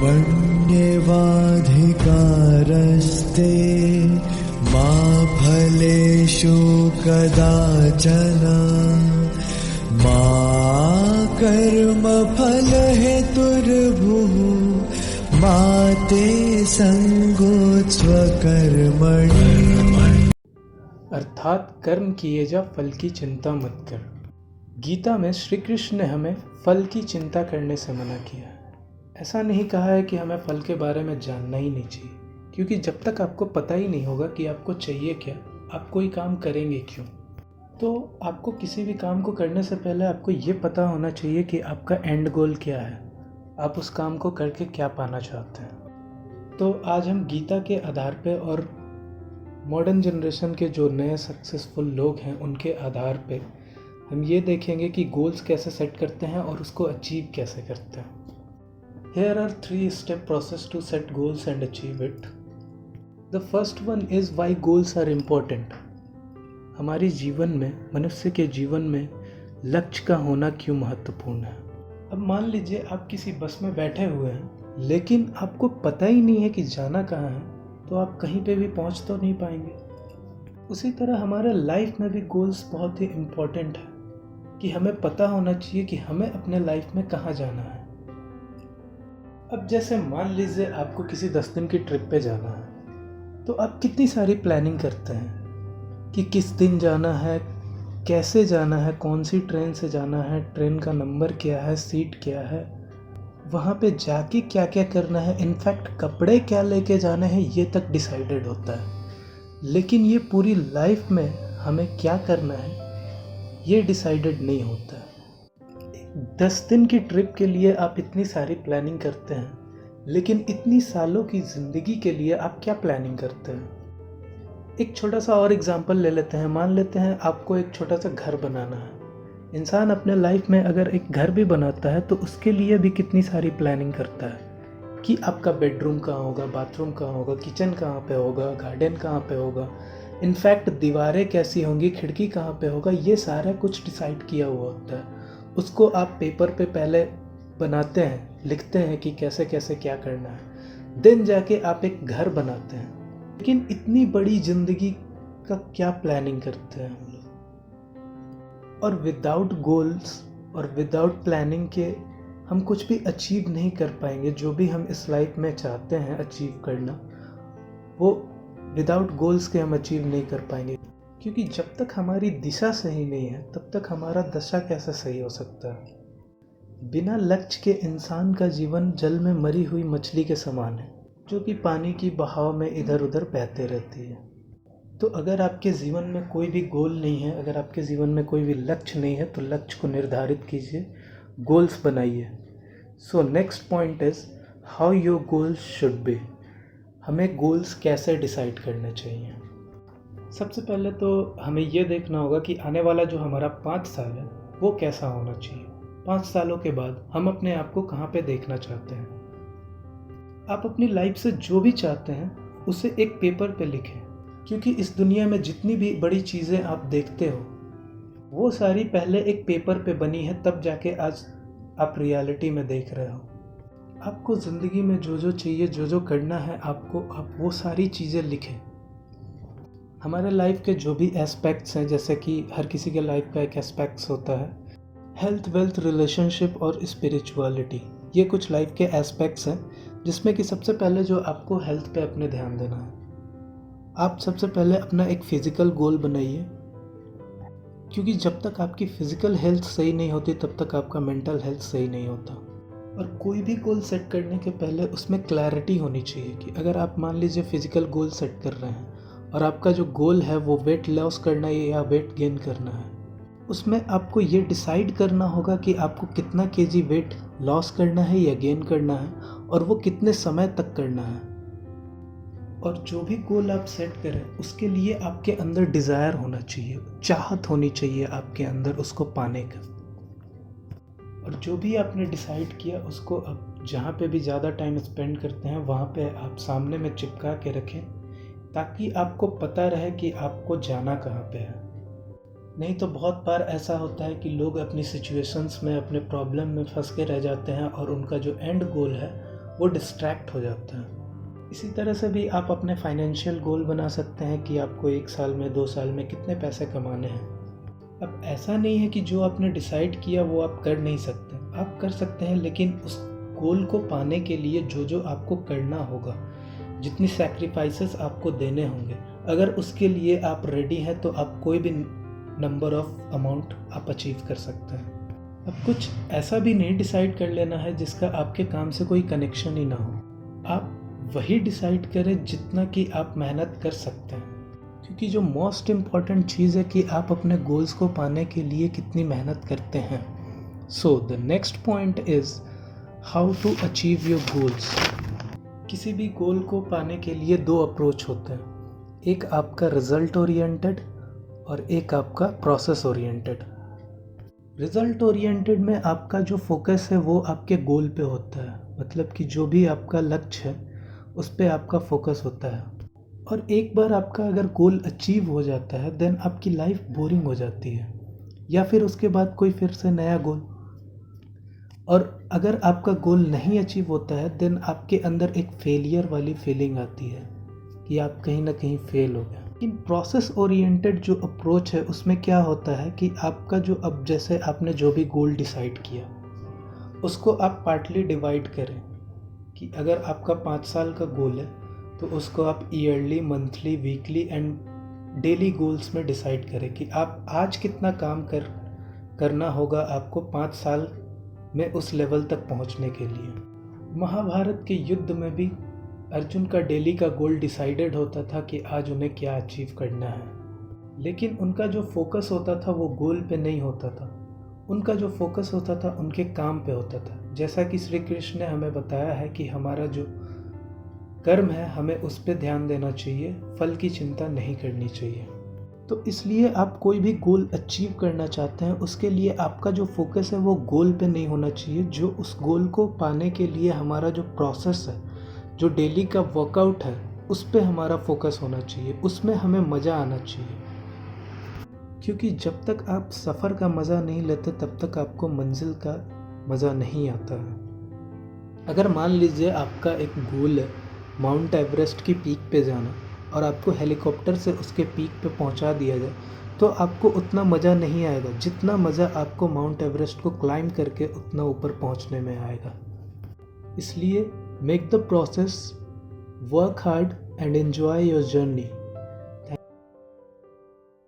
कर्मण्येवाधिकारस्ते मा फलेषु कदाचन मा कर्मफलहेतुर्भुः मा ते संगोत्स्व कर्मणि। अर्थात कर्म किए जा, फल की चिंता मत कर। गीता में श्री कृष्ण ने हमें फल की चिंता करने से मना किया है। ऐसा नहीं कहा है कि हमें फल के बारे में जानना ही नहीं चाहिए, क्योंकि जब तक आपको पता ही नहीं होगा कि आपको चाहिए क्या, आप कोई काम करेंगे क्यों। तो आपको किसी भी काम को करने से पहले आपको ये पता होना चाहिए कि आपका एंड गोल क्या है, आप उस काम को करके क्या पाना चाहते हैं। तो आज हम गीता के आधार पे और मॉडर्न जनरेशन के जो नए सक्सेसफुल लोग हैं उनके आधार पे हम ये देखेंगे कि गोल्स कैसे सेट करते हैं और उसको अचीव कैसे करते हैं। Here are 3 step process to set goals and achieve it. The first one is why goals are important. हमारे जीवन में, मनुष्य के जीवन में लक्ष्य का होना क्यों महत्वपूर्ण है। अब मान लीजिए आप किसी बस में बैठे हुए हैं, लेकिन आपको पता ही नहीं है कि जाना कहाँ है, तो आप कहीं पे भी पहुंच तो नहीं पाएंगे। उसी तरह हमारे लाइफ में भी गोल्स बहुत ही इम्पोर्टेंट है कि हमें पता होना चाहिए कि हमें अपने लाइफ में कहाँ जाना है। अब जैसे मान लीजिए आपको किसी 10 दिन की ट्रिप पे जाना है, तो आप कितनी सारी प्लानिंग करते हैं कि किस दिन जाना है, कैसे जाना है, कौन सी ट्रेन से जाना है, ट्रेन का नंबर क्या है, सीट क्या है, वहाँ पे जाके क्या क्या करना है, इनफैक्ट कपड़े क्या लेके जाने हैं, ये तक डिसाइडेड होता है। लेकिन ये पूरी लाइफ में हमें क्या करना है ये डिसाइडेड नहीं होता है। 10 दिन की ट्रिप के लिए आप इतनी सारी प्लानिंग करते हैं, लेकिन इतनी सालों की ज़िंदगी के लिए आप क्या प्लानिंग करते हैं। एक छोटा सा और एग्जांपल ले लेते हैं। मान लेते हैं आपको एक छोटा सा घर बनाना है। इंसान अपने लाइफ में अगर एक घर भी बनाता है तो उसके लिए भी कितनी सारी प्लानिंग करता है कि आपका बेडरूम कहाँ होगा, बाथरूम कहाँ होगा, किचन कहाँ पे होगा, गार्डन कहाँ पे होगा, इनफैक्ट दीवारें कैसी होंगी, खिड़की कहाँ पे होगा, ये सारा कुछ डिसाइड किया हुआ होता है। उसको आप पेपर पे पहले बनाते हैं, लिखते हैं कि कैसे कैसे क्या करना है, देन जाके आप एक घर बनाते हैं। लेकिन इतनी बड़ी ज़िंदगी का क्या प्लानिंग करते हैं हम लोग। और विदाउट गोल्स और विदाउट प्लानिंग के हम कुछ भी अचीव नहीं कर पाएंगे। जो भी हम इस लाइफ में चाहते हैं अचीव करना, वो विदाउट गोल्स के हम अचीव नहीं कर पाएंगे। क्योंकि जब तक हमारी दिशा सही नहीं है तब तक हमारा दशा कैसे सही हो सकता है। बिना लक्ष्य के इंसान का जीवन जल में मरी हुई मछली के समान है, जो कि पानी की बहाव में इधर उधर बहते रहती है। तो अगर आपके जीवन में कोई भी गोल नहीं है, अगर आपके जीवन में कोई भी लक्ष्य नहीं है, तो लक्ष्य को निर्धारित कीजिए, गोल्स बनाइए। So next point is how your goals should be. हमें गोल्स कैसे डिसाइड करने चाहिए। सबसे पहले तो हमें ये देखना होगा कि आने वाला जो हमारा 5 साल है वो कैसा होना चाहिए। 5 सालों के बाद हम अपने आप को कहाँ पे देखना चाहते हैं। आप अपनी लाइफ से जो भी चाहते हैं उसे एक पेपर पे लिखें, क्योंकि इस दुनिया में जितनी भी बड़ी चीज़ें आप देखते हो वो सारी पहले एक पेपर पे बनी है, तब जाके आज आप रियलिटी में देख रहे हो। आपको ज़िंदगी में जो जो चाहिए, जो जो करना है आपको, आप वो सारी चीज़ें लिखें। हमारे लाइफ के जो भी एस्पेक्ट्स हैं, जैसे कि हर किसी के लाइफ का एक एस्पेक्ट्स होता है, हेल्थ, वेल्थ, रिलेशनशिप और स्पिरिचुअलिटी, ये कुछ लाइफ के एस्पेक्ट्स हैं जिसमें कि सबसे पहले जो आपको हेल्थ पे अपने ध्यान देना है। आप सबसे पहले अपना एक फिज़िकल गोल बनाइए, क्योंकि जब तक आपकी फ़िज़िकल हेल्थ सही नहीं होती तब तक आपका मेंटल हेल्थ सही नहीं होता। और कोई भी गोल सेट करने के पहले उसमें क्लैरिटी होनी चाहिए कि अगर आप मान लीजिए फ़िज़िकल गोल सेट कर रहे हैं और आपका जो गोल है वो वेट लॉस करना है या वेट गेन करना है, उसमें आपको ये डिसाइड करना होगा कि आपको कितना केजी वेट लॉस करना है या गेन करना है, और वो कितने समय तक करना है। और जो भी गोल आप सेट करें उसके लिए आपके अंदर डिज़ायर होना चाहिए, चाहत होनी चाहिए आपके अंदर उसको पाने का। और जो भी आपने डिसाइड किया उसको अब जहाँ पे भी ज़्यादा टाइम स्पेंड करते हैं वहाँ पे आप सामने में चिपका के रखें, ताकि आपको पता रहे कि आपको जाना कहाँ पे है। नहीं तो बहुत बार ऐसा होता है कि लोग अपनी सिचुएशंस में, अपने प्रॉब्लम में फंस के रह जाते हैं और उनका जो एंड गोल है वो डिस्ट्रैक्ट हो जाता है। इसी तरह से भी आप अपने फाइनेंशियल गोल बना सकते हैं कि आपको 1 साल में 2 साल में कितने पैसे कमाने हैं। अब ऐसा नहीं है कि जो आपने डिसाइड किया वो आप कर नहीं सकते, आप कर सकते हैं, लेकिन उस गोल को पाने के लिए जो जो आपको करना होगा, जितनी सैक्रिफाइसेस आपको देने होंगे, अगर उसके लिए आप रेडी हैं तो आप कोई भी नंबर ऑफ अमाउंट आप अचीव कर सकते हैं। अब कुछ ऐसा भी नहीं डिसाइड कर लेना है जिसका आपके काम से कोई कनेक्शन ही ना हो। आप वही डिसाइड करें जितना कि आप मेहनत कर सकते हैं, क्योंकि जो मोस्ट इम्पॉर्टेंट चीज़ है कि आप अपने गोल्स को पाने के लिए कितनी मेहनत करते हैं। So the next point is how to achieve your goals. किसी भी गोल को पाने के लिए 2 अप्रोच होते हैं, एक आपका रिजल्ट ओरिएंटेड और एक आपका प्रोसेस ओरिएंटेड। रिजल्ट ओरिएंटेड में आपका जो फोकस है वो आपके गोल पे होता है, मतलब कि जो भी आपका लक्ष्य है उस पे आपका फोकस होता है। और एक बार आपका अगर गोल अचीव हो जाता है देन आपकी लाइफ बोरिंग हो जाती है, या फिर उसके बाद कोई फिर से नया गोल। और अगर आपका गोल नहीं अचीव होता है देन आपके अंदर एक फेलियर वाली फीलिंग आती है कि आप कहीं ना कहीं फेल हो गए। इन प्रोसेस ओरिएंटेड जो अप्रोच है उसमें क्या होता है कि आपका जो, अब जैसे आपने जो भी गोल डिसाइड किया उसको आप पार्टली डिवाइड करें कि अगर आपका 5 साल का गोल है तो उसको आप yearly, monthly, weekly and daily goals में डिसाइड करें कि आप आज कितना काम करना होगा आपको 5 साल में उस लेवल तक पहुंचने के लिए। महाभारत के युद्ध में भी अर्जुन का डेली का गोल डिसाइडेड होता था कि आज उन्हें क्या अचीव करना है, लेकिन उनका जो फोकस होता था वो गोल पे नहीं होता था, उनका जो फोकस होता था उनके काम पे होता था। जैसा कि श्री कृष्ण ने हमें बताया है कि हमारा जो कर्म है हमें उस पर ध्यान देना चाहिए, फल की चिंता नहीं करनी चाहिए। तो इसलिए आप कोई भी गोल अचीव करना चाहते हैं उसके लिए आपका जो फोकस है वो गोल पे नहीं होना चाहिए, जो उस गोल को पाने के लिए हमारा जो प्रोसेस है, जो डेली का वर्कआउट है, उस पे हमारा फोकस होना चाहिए, उसमें हमें मज़ा आना चाहिए। क्योंकि जब तक आप सफ़र का मज़ा नहीं लेते तब तक आपको मंजिल का मज़ा नहीं आता है। अगर मान लीजिए आपका एक गोल है माउंट एवरेस्ट की पीक पे जाना और आपको हेलीकॉप्टर से उसके पीक पे पहुंचा दिया जाए तो आपको उतना मज़ा नहीं आएगा जितना मज़ा आपको माउंट एवरेस्ट को क्लाइंब करके उतना ऊपर पहुंचने में आएगा। इसलिए make the process, work hard and enjoy your journey.